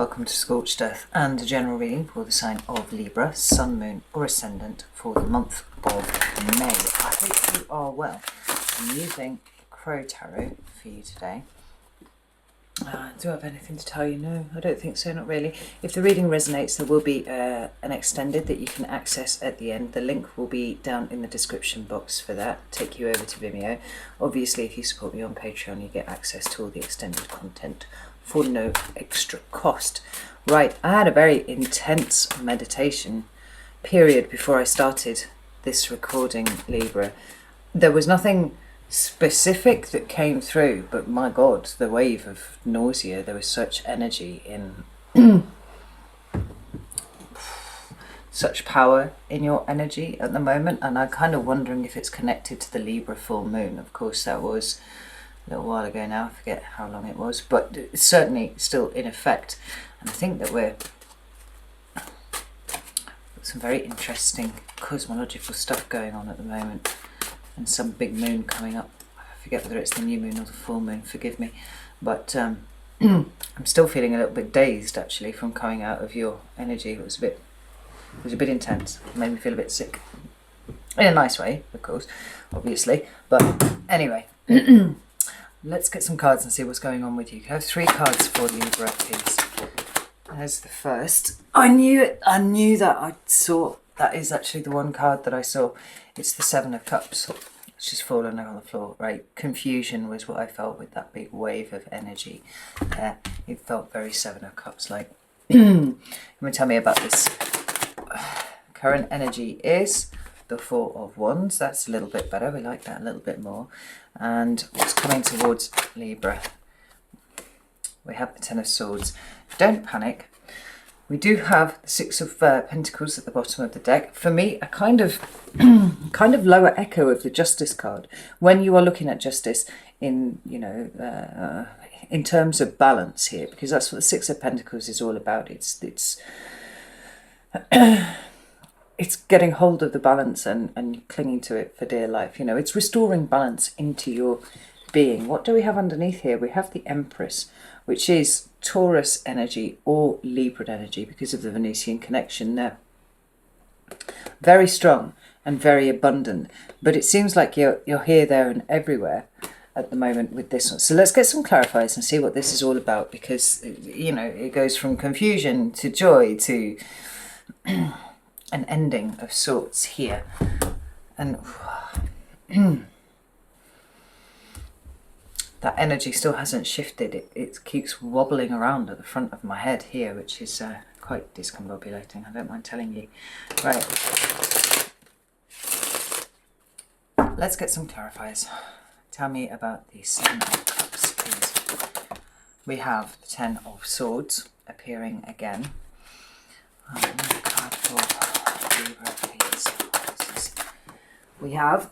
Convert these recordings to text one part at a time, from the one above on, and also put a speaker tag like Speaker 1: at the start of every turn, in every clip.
Speaker 1: welcome to Scorched Earth and a general reading for the sign of Libra, Sun, Moon or Ascendant for the month of May. I hope you are well. I'm using Crow Tarot for you today. Do I have anything to tell you? No, I don't think so, not really. If the reading resonates, there will be an extended that you can access at the end. The link will be down in the description box for that. Take you over to Vimeo. Obviously, if you support me on Patreon, you get access to all the extended content for no extra cost. Right, I had a very intense meditation period before I started this recording, Libra. There was nothing specific that came through, but my God, the wave of nausea, there was such energy in such power in your energy at the moment, and I'm kind of wondering if it's connected to the Libra full moon. Of course, that was a little while ago now, I forget how long it was, but it's certainly still in effect. And I think that we're some very interesting cosmological stuff going on at the moment, and some big moon coming up. I forget whether it's the new moon or the full moon, forgive me, but I'm still feeling a little bit dazed actually from coming out of your energy. It was a bit intense. It made me feel a bit sick, in a nice way, of course, obviously, but anyway. Let's get some cards and see what's going on with you. I have 3 cards for Libra, please. There's the first. I knew it. I knew that. I saw. That is actually the one card that I saw. It's the 7 of Cups. It's just fallen on the floor. Right. Confusion was what I felt with that big wave of energy. It felt very 7 of Cups like. You want to tell me about this? Current energy is the 4 of Wands. That's a little bit better. We like that a little bit more. And what's coming towards Libra? We have the 10 of Swords. Don't panic. We do have the 6 of Pentacles at the bottom of the deck. For me, a kind of lower echo of the Justice card. When you are looking at justice in, in terms of balance here, because that's what the 6 of Pentacles is all about. It's getting hold of the balance and clinging to it for dear life. You know, it's restoring balance into your being. What do we have underneath here? We have the Empress, which is Taurus energy or Libra energy because of the Venusian connection there. Very strong and very abundant, but it seems like you're here, there and everywhere at the moment with this one. So let's get some clarifiers and see what this is all about, because, you know, it goes from confusion to joy to an ending of sorts here. And that energy still hasn't shifted. It keeps wobbling around at the front of my head here, which is quite discombobulating, I don't mind telling you. Right. Let's get some clarifiers. Tell me about the 7 of Cups, please. We have the 10 of Swords appearing again. Card for Libra, please. We have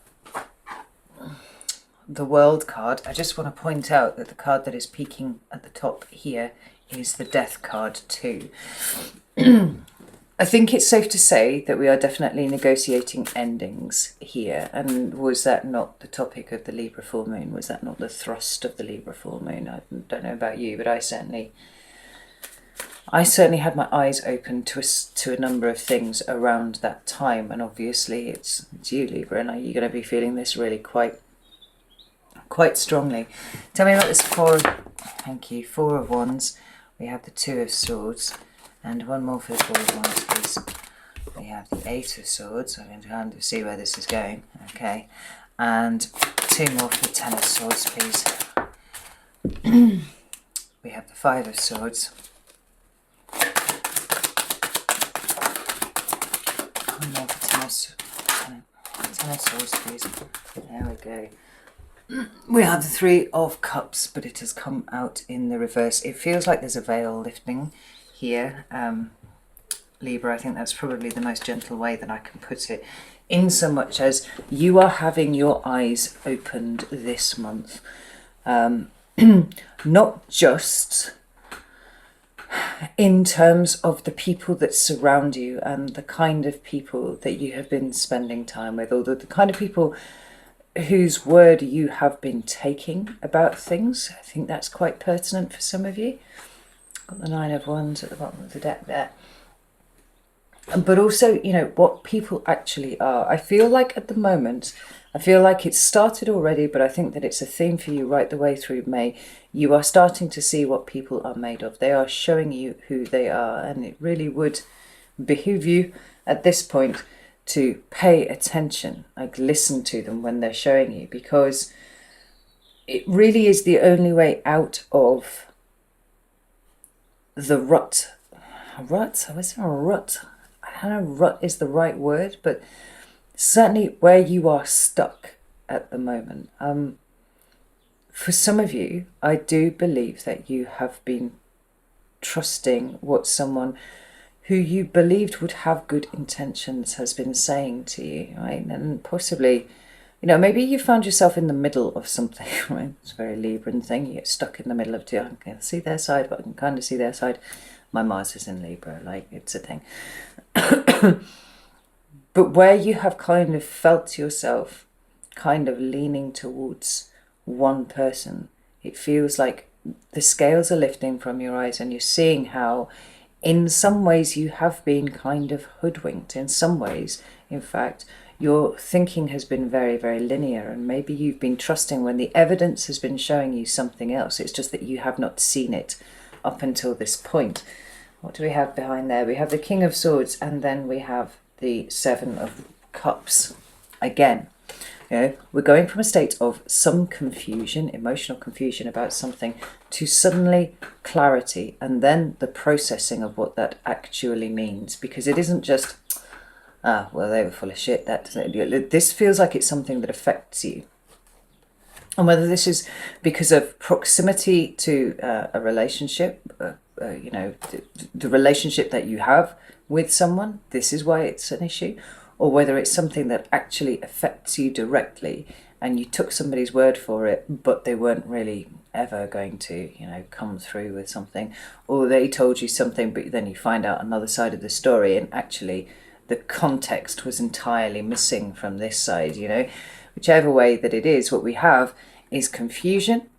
Speaker 1: the World card. I just want to point out that the card that is peeking at the top here is the Death card too. I think it's safe to say that we are definitely negotiating endings here. And was that not the topic of the Libra full moon? Was that not the thrust of the Libra full moon? I don't know about you, but I certainly had my eyes open to a number of things around that time, and obviously it's you, Libra, and you're going to be feeling this really quite strongly. Tell me about this 4 of Wands. We have the 2 of Swords, and one more for the 4 of Wands, please. We have the 8 of Swords. I'm going to kind of see where this is going. Okay, and 2 more for the 10 of Swords, please. We have the 5 of Swords. One more for 10 of Swords, please. There we go. We have the 3 of Cups, but it has come out in the reverse. It feels like there's a veil lifting here. Libra, I think that's probably the most gentle way that I can put it, in so much as you are having your eyes opened this month. Not just in terms of the people that surround you and the kind of people that you have been spending time with, or the kind of people whose word you have been taking about things. I think that's quite pertinent for some of you. Got the Nine of Wands at the bottom of the deck there. But also, you know, what people actually are. I feel like at the moment, I feel like it's started already, but I think that it's a theme for you right the way through May. You are starting to see what people are made of. They are showing you who they are, and it really would behoove you at this point to pay attention, like listen to them when they're showing you, because it really is the only way out of the rut. Rut? Was there a rut? I don't know if rut is the right word, but certainly where you are stuck at the moment. For some of you, I do believe that you have been trusting what someone who you believed would have good intentions has been saying to you, right? And possibly, you know, maybe you found yourself in the middle of something, right? It's a very Libran thing. You get stuck in the middle of two. I can see their side, but I can kind of see their side. My Mars is in Libra, like it's a thing. But where you have kind of felt yourself kind of leaning towards one person, it feels like the scales are lifting from your eyes, and you're seeing how in some ways you have been kind of hoodwinked. In some ways, in fact, your thinking has been very, very linear, and maybe you've been trusting when the evidence has been showing you something else. It's just that you have not seen it up until this point. What do we have behind there? We have the King of Swords, and then we have the Seven of Cups again. You know, we're going from a state of some confusion, emotional confusion about something, to suddenly clarity, and then the processing of what that actually means. Because it isn't just, well, they were full of shit. This feels like it's something that affects you. And whether this is because of proximity to a relationship, you know, the relationship that you have with someone, this is why it's an issue, or whether it's something that actually affects you directly and you took somebody's word for it, but they weren't really ever going to, you know, come through with something, or they told you something, but then you find out another side of the story, and actually the context was entirely missing from this side, you know. Whichever way that it is, what we have is confusion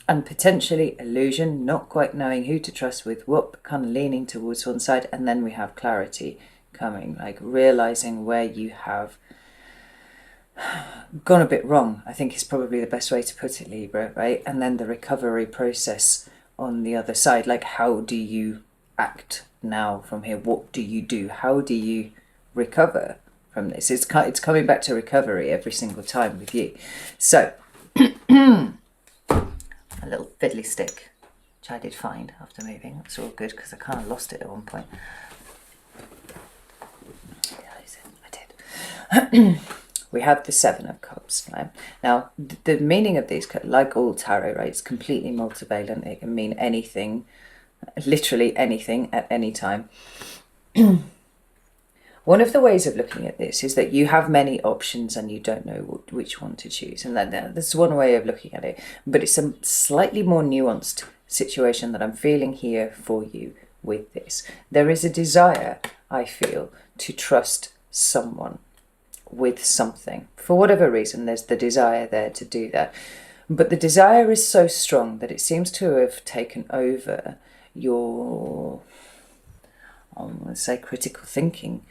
Speaker 1: and potentially illusion, not quite knowing who to trust with what, kind of leaning towards one side, and then we have clarity coming, like realizing where you have gone a bit wrong, I think is probably the best way to put it, Libra, right? And then the recovery process on the other side, like how do you act now from here? What do you do? How do you recover from this? It's coming back to recovery every single time with you. So a little fiddly stick, which I did find after moving. That's all good because I kind of lost it at one point. I did. We have the Seven of Cups. Right? Now, the meaning of these, like all tarot, right, it's completely multivalent. It can mean anything, literally anything at any time. One of the ways of looking at this is that you have many options and you don't know which one to choose. And that's one way of looking at it. But it's a slightly more nuanced situation that I'm feeling here for you with this. There is a desire, I feel, to trust someone with something. For whatever reason, there's the desire there to do that. But the desire is so strong that it seems to have taken over your, let's say, critical thinking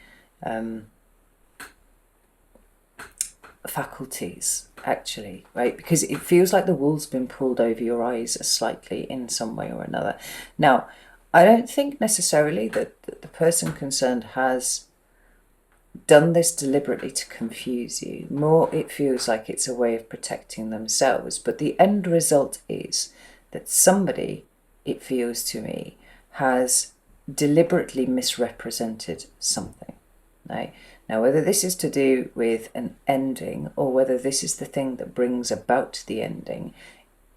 Speaker 1: faculties, actually, right? Because it feels like the wool's been pulled over your eyes slightly in some way or another. Now, I don't think necessarily that the person concerned has done this deliberately to confuse you. More, it feels like it's a way of protecting themselves. But the end result is that somebody, it feels to me, has deliberately misrepresented something. Right? Now, whether this is to do with an ending or whether this is the thing that brings about the ending,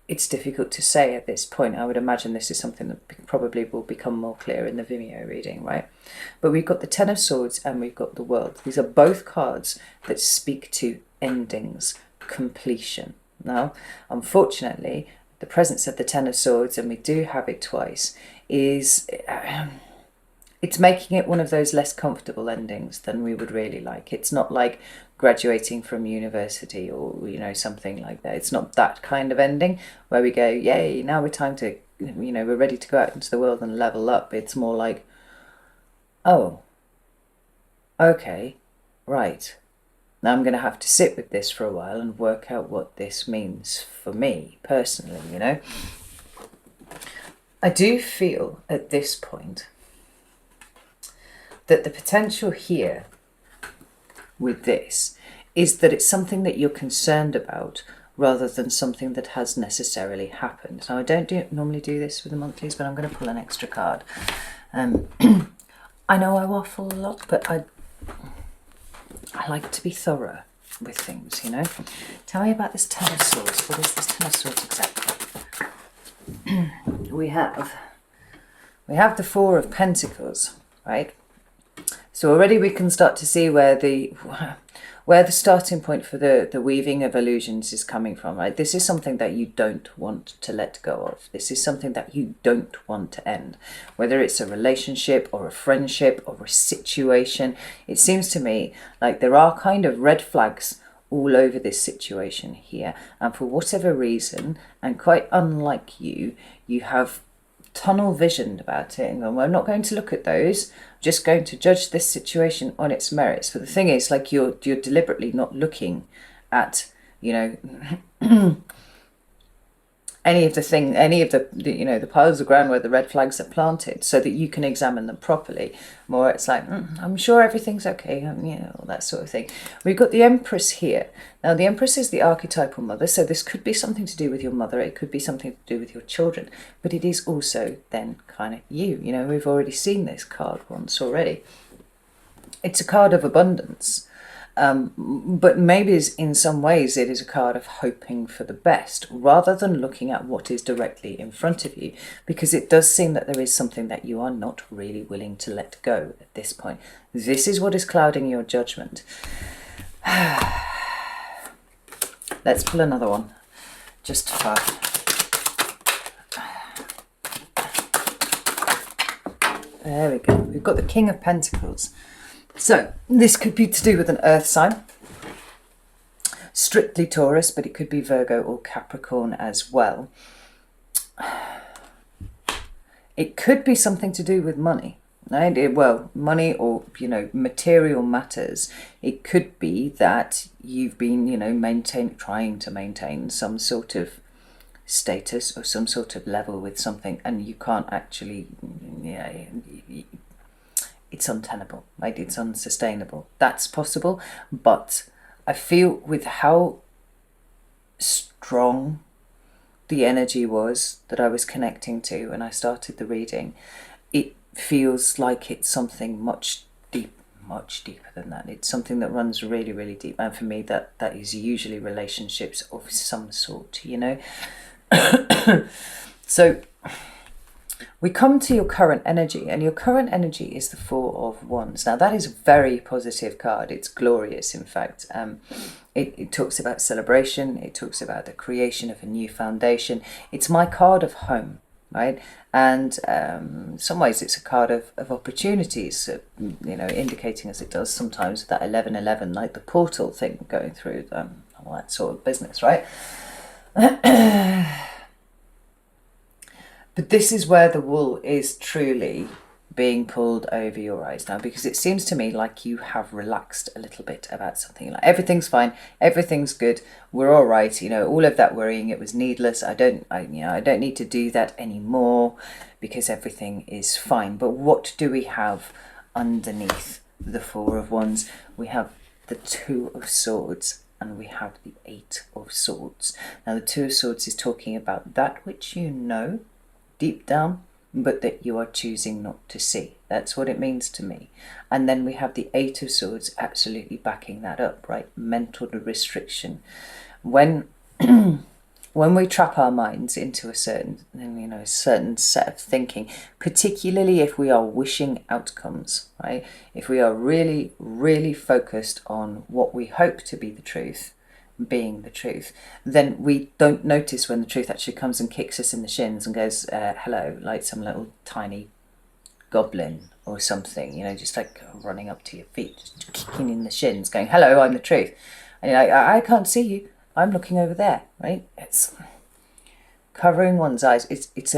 Speaker 1: it's difficult to say at this point. I would imagine this is something that probably will become more clear in the Vimeo reading, right? But we've got the Ten of Swords and we've got the World. These are both cards that speak to endings, completion. Now, unfortunately, the presence of the Ten of Swords, and we do have it twice, is it's making it one of those less comfortable endings than we would really like. It's not like graduating from university or, you know, something like that. It's not that kind of ending where we go, yay, now we're time to you know, we're ready to go out into the world and level up. It's more like, oh, okay, right. Now I'm going to have to sit with this for a while and work out what this means for me personally, you know. I do feel at this point that the potential here with this is that it's something that you're concerned about rather than something that has necessarily happened. Now, I don't normally do this with the monthlies, but I'm going to pull an extra card. I know I waffle a lot, but I like to be thorough with things, you know. Tell me about this Ten of Swords. What is this Ten of Swords exactly? we have the Four of Pentacles, right? So already we can start to see where the starting point for the weaving of illusions is coming from, right? This is something that you don't want to let go of. This is something that you don't want to end. Whether it's a relationship or a friendship or a situation, it seems to me like there are kind of red flags all over this situation here. And for whatever reason, and quite unlike you have tunnel visioned about it and I'm not going to look at those, I'm just going to judge this situation on its merits. But the thing is, like, you're deliberately not looking at, you know, any of the you know, the piles of ground where the red flags are planted, so that you can examine them properly. More it's like, I'm sure everything's okay, you know, that sort of thing. We've got the Empress here. Now the Empress is the archetypal mother, so this could be something to do with your mother, it could be something to do with your children, but it is also then kind of you know. We've already seen this card once already. It's a card of abundance. But maybe in some ways it is a card of hoping for the best rather than looking at what is directly in front of you, because it does seem that there is something that you are not really willing to let go at this point. This is what is clouding your judgment. Let's pull another one just for there we go. We've got the King of Pentacles. So this could be to do with an earth sign, strictly Taurus, but it could be Virgo or Capricorn as well. It could be something to do with money, right? Well, money or, you know, material matters. It could be that you've been, you know, trying to maintain some sort of status or some sort of level with something, and you can't actually, it's untenable, right? It's unsustainable. That's possible, but I feel with how strong the energy was that I was connecting to when I started the reading, it feels like it's something much deeper than that. It's something that runs really, really deep, and for me that is usually relationships of some sort, you know. So we come to your current energy, and your current energy is the Four of Wands. Now that is a very positive card. It's glorious, in fact. It talks about celebration. It talks about the creation of a new foundation. It's my card of home, right? And in some ways it's a card of opportunities, you know, indicating, as it does sometimes, that 1111, like the portal thing going through, all that sort of business, right? But this is where the wool is truly being pulled over your eyes now, because it seems to me like you have relaxed a little bit about something. Like, everything's fine, everything's good, we're all right, you know, all of that worrying, it was needless. I don't need to do that anymore because everything is fine. But what do we have underneath the Four of Wands? We have the Two of Swords and we have the Eight of Swords. Now the Two of Swords is talking about that which you know deep down, but that you are choosing not to see. That's what it means to me. And then we have the Eight of Swords absolutely backing that up, right? Mental restriction. When we trap our minds into a certain set of thinking, particularly if we are wishing outcomes, right? If we are really, really focused on what we hope to be the truth, being the truth, then we don't notice when the truth actually comes and kicks us in the shins and goes, hello, like some little tiny goblin or something, you know, just like running up to your feet, just kicking in the shins, going, hello, I'm the truth. And you're like, I can't see you, I'm looking over there, right? It's covering one's eyes. It's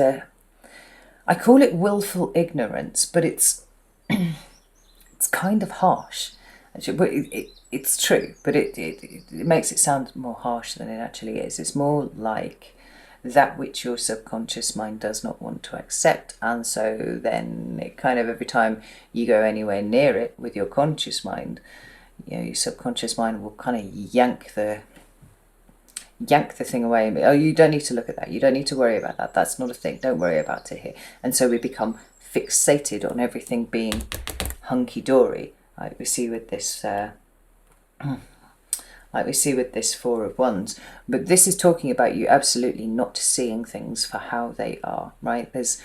Speaker 1: I call it willful ignorance, but it's kind of harsh. Actually, but it's true, but it makes it sound more harsh than it actually is. It's more like that which your subconscious mind does not want to accept, and so then it kind of, every time you go anywhere near it with your conscious mind, you know, your subconscious mind will kind of yank the thing away. Oh, you don't need to look at that, you don't need to worry about that, that's not a thing, don't worry about it here. And so we become fixated on everything being hunky-dory, like we see with this Four of Wands. But this is talking about you absolutely not seeing things for how they are, right? There's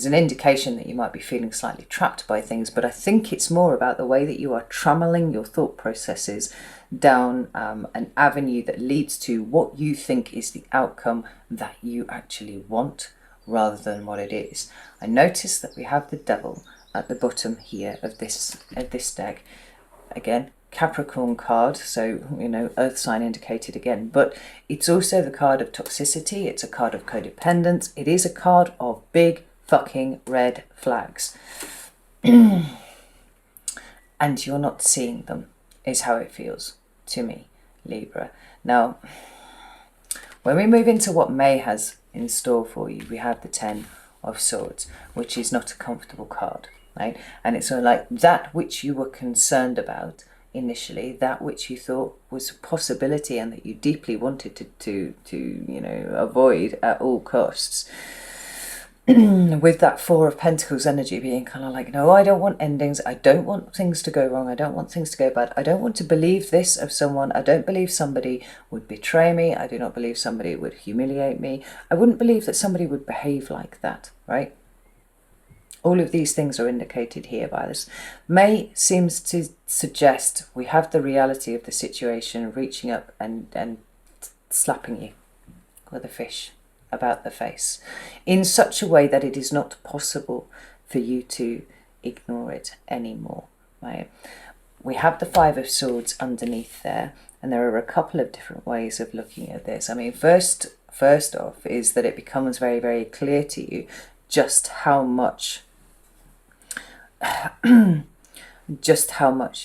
Speaker 1: an indication that you might be feeling slightly trapped by things, but I think it's more about the way that you are trammeling your thought processes down an avenue that leads to what you think is the outcome that you actually want, rather than what it is. I notice that we have the Devil at the bottom here of this deck. Again, Capricorn card, so, you know, earth sign indicated again, but it's also the card of toxicity, it's a card of codependence, it is a card of big fucking red flags. And you're not seeing them, is how it feels to me, Libra. Now, when we move into what May has in store for you, we have the Ten of Swords, which is not a comfortable card, right? And it's sort of like that which you were concerned about initially, that which you thought was a possibility and that you deeply wanted to you know, avoid at all costs. With that Four of Pentacles energy being kind of like, no, I don't want endings, I don't want things to go wrong, I don't want things to go bad, I don't want to believe this of someone, I don't believe somebody would betray me, I do not believe somebody would humiliate me, I wouldn't believe that somebody would behave like that, right? All of these things are indicated here by this. May seems to suggest we have the reality of the situation reaching up and slapping you with a fish about the face in such a way that it is not possible for you to ignore it anymore, right? We have the Five of Swords underneath there, and there are a couple of different ways of looking at this. I mean, first off is that it becomes very, very clear to you just how much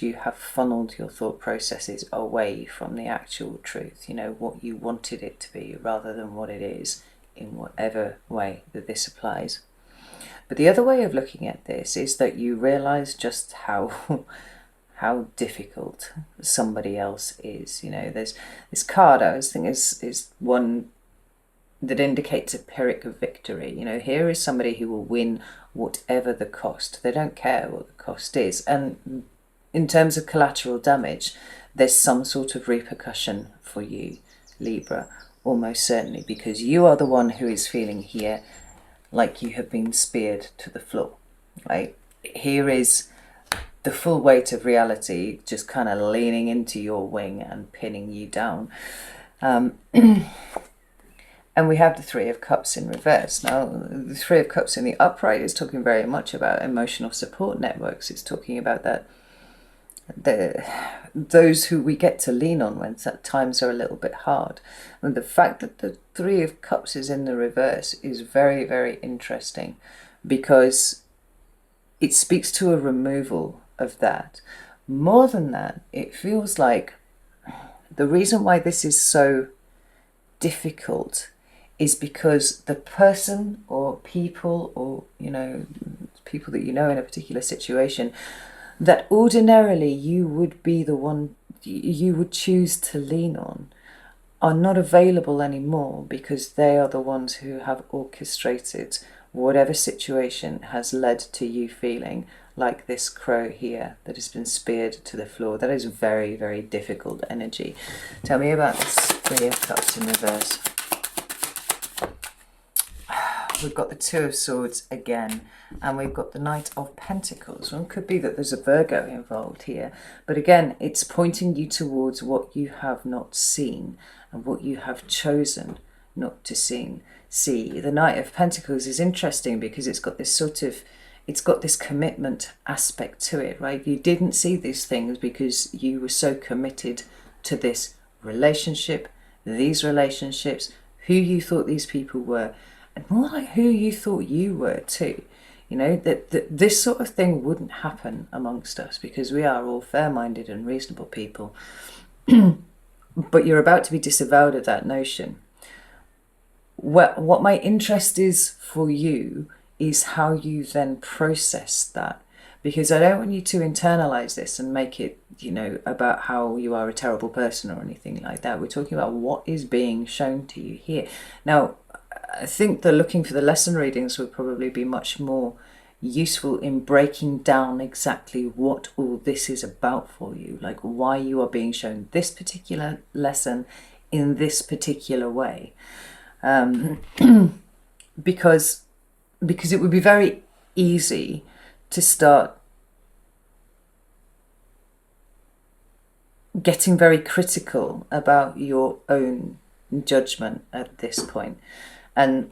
Speaker 1: you have funneled your thought processes away from the actual truth, you know, what you wanted it to be rather than what it is, in whatever way that this applies. But the other way of looking at this is that you realize just how difficult somebody else is. You know, there's this card I was thinking is one that indicates a Pyrrhic victory. You know, here is somebody who will win whatever the cost. They don't care what the cost is. And in terms of collateral damage, there's some sort of repercussion for you, Libra, almost certainly, because you are the one who is feeling here like you have been speared to the floor, right? Here is the full weight of reality just kind of leaning into your wing and pinning you down. And we have the Three of Cups in reverse. Now, the Three of Cups in the upright is talking very much about emotional support networks. It's talking about that those who we get to lean on when times are a little bit hard. And the fact that the Three of Cups is in the reverse is very, very interesting, because it speaks to a removal of that. More than that, it feels like the reason why this is so difficult is because the person or people, or, you know, people that you know in a particular situation, that ordinarily you would be the one you would choose to lean on, are not available anymore, because they are the ones who have orchestrated whatever situation has led to you feeling like this crow here that has been speared to the floor. That is very, very difficult energy. Tell me about this Three of Cups in reverse. We've got the Two of Swords again, and we've got the Knight of Pentacles. Well, it could be that there's a Virgo involved here, but again, it's pointing you towards what you have not seen and what you have chosen not to see. The Knight of Pentacles is interesting because it's got this commitment aspect to it, right? You didn't see these things because you were so committed to this relationship, these relationships, who you thought these people were. more like who you thought you were too. You know, that this sort of thing wouldn't happen amongst us because we are all fair-minded and reasonable people. But you're about to be disavowed of that notion. What my interest is for you is how you then process that. Because I don't want you to internalize this and make it, you know, about how you are a terrible person or anything like that. We're talking about what is being shown to you here. Now, I think that looking for the lesson readings would probably be much more useful in breaking down exactly what all this is about for you, like why you are being shown this particular lesson in this particular way. Because it would be very easy to start getting very critical about your own judgment at this point. And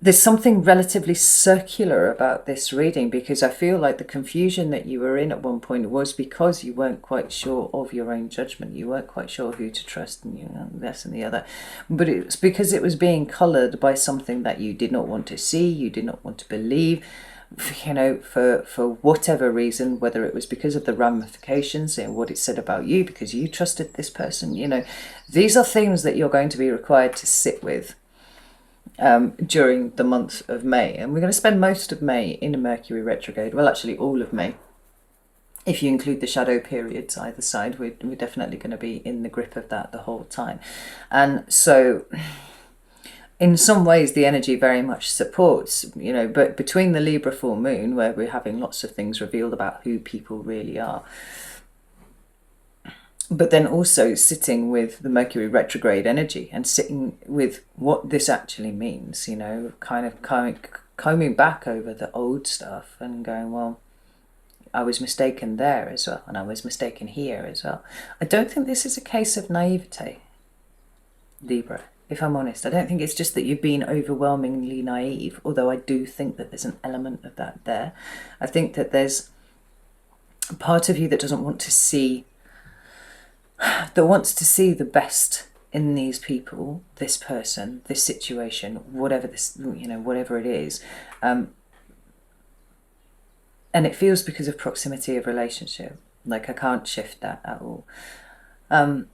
Speaker 1: there's something relatively circular about this reading, because I feel like the confusion that you were in at one point was because you weren't quite sure of your own judgment. You weren't quite sure who to trust, and you know, this and the other. But it's because it was being coloured by something that you did not want to see, you did not want to believe, you know, for whatever reason, whether it was because of the ramifications and what it said about you, because you trusted this person, you know. These are things that you're going to be required to sit with during the month of May. And we're going to spend most of May in a Mercury retrograde. Well, actually all of May. If you include the shadow periods either side, we're definitely going to be in the grip of that the whole time. And so in some ways the energy very much supports, you know, but between the Libra full moon, where we're having lots of things revealed about who people really are, but then also sitting with the Mercury retrograde energy and sitting with what this actually means, you know, kind of combing back over the old stuff and going, well, I was mistaken there as well, and I was mistaken here as well. I don't think this is a case of naivete, Libra, if I'm honest. I don't think it's just that you've been overwhelmingly naive, although I do think that there's an element of that there. I think that there's a part of you that doesn't want to see, that wants to see the best in these people, this person, this situation, whatever this, you know, whatever it is. And it feels because of proximity of relationship. Like I can't shift that at all. But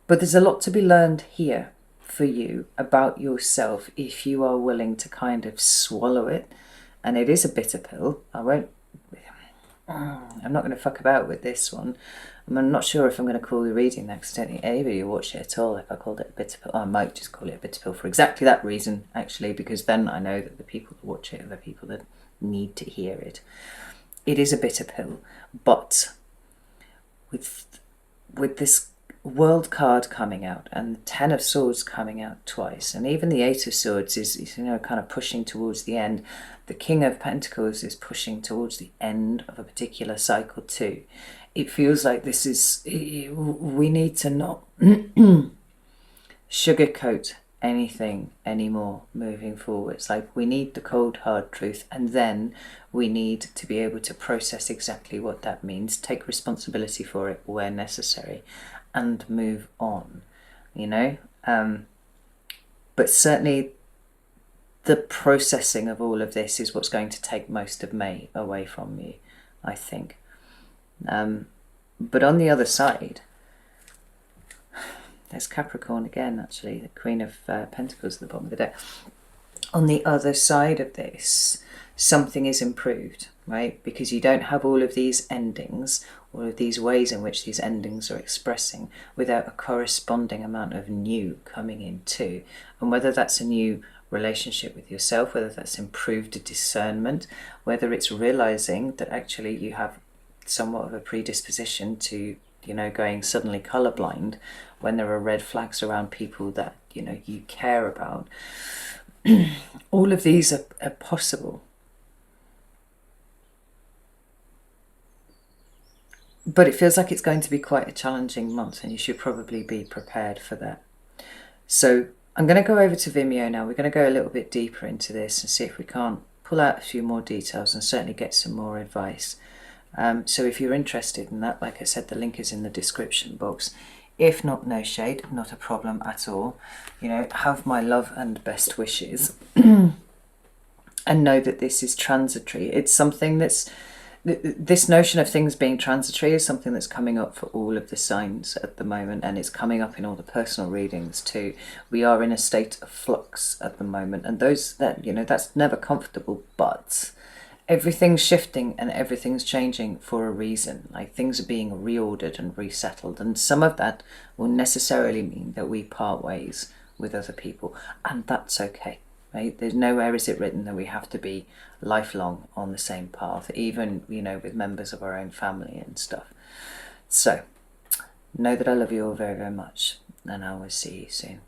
Speaker 1: there's a lot to be learned here for you about yourself if you are willing to kind of swallow it. And it is a bitter pill. I'm not going to fuck about with this one. I'm not sure if I'm going to call the reading that, because I don't think anybody will watch it at all if I called it a bitter pill. I might just call it a bitter pill for exactly that reason, actually, because then I know that the people that watch it are the people that need to hear it. It is a bitter pill, but with this World card coming out and the Ten of Swords coming out twice, and even the Eight of Swords is, you know, kind of pushing towards the end. The King of Pentacles is pushing towards the end of a particular cycle too. It feels like this is, we need to not sugarcoat anything anymore moving forwards. Like, we need the cold hard truth, and then we need to be able to process exactly what that means, take responsibility for it where necessary, and move on, you know. But certainly the processing of all of this is what's going to take most of May away from you, I think. But on the other side, there's Capricorn again, actually, the Queen of Pentacles at the bottom of the deck. On the other side of this, something is improved, right? Because you don't have all of these endings, all of these ways in which these endings are expressing, without a corresponding amount of new coming in too. And whether that's a new relationship with yourself, whether that's improved discernment, whether it's realizing that actually you have somewhat of a predisposition to, you know, going suddenly colorblind when there are red flags around people that, you know, you care about. All of these are possible. But it feels like it's going to be quite a challenging month, and you should probably be prepared for that. So I'm going to go over to Vimeo now. We're going to go a little bit deeper into this and see if we can't pull out a few more details and certainly get some more advice. So if you're interested in that, like I said, the link is in the description box. If not, no shade, not a problem at all. You know, have my love and best wishes. And know that this is transitory. It's something that's, this notion of things being transitory is something that's coming up for all of the signs at the moment, and it's coming up in all the personal readings too. We are in a state of flux at the moment, and that's never comfortable, but everything's shifting and everything's changing for a reason. Like, things are being reordered and resettled, and some of that will necessarily mean that we part ways with other people, and that's okay. Right? There's nowhere is it written that we have to be lifelong on the same path, even, you know, with members of our own family and stuff. So know that I love you all very, very much, and I will see you soon.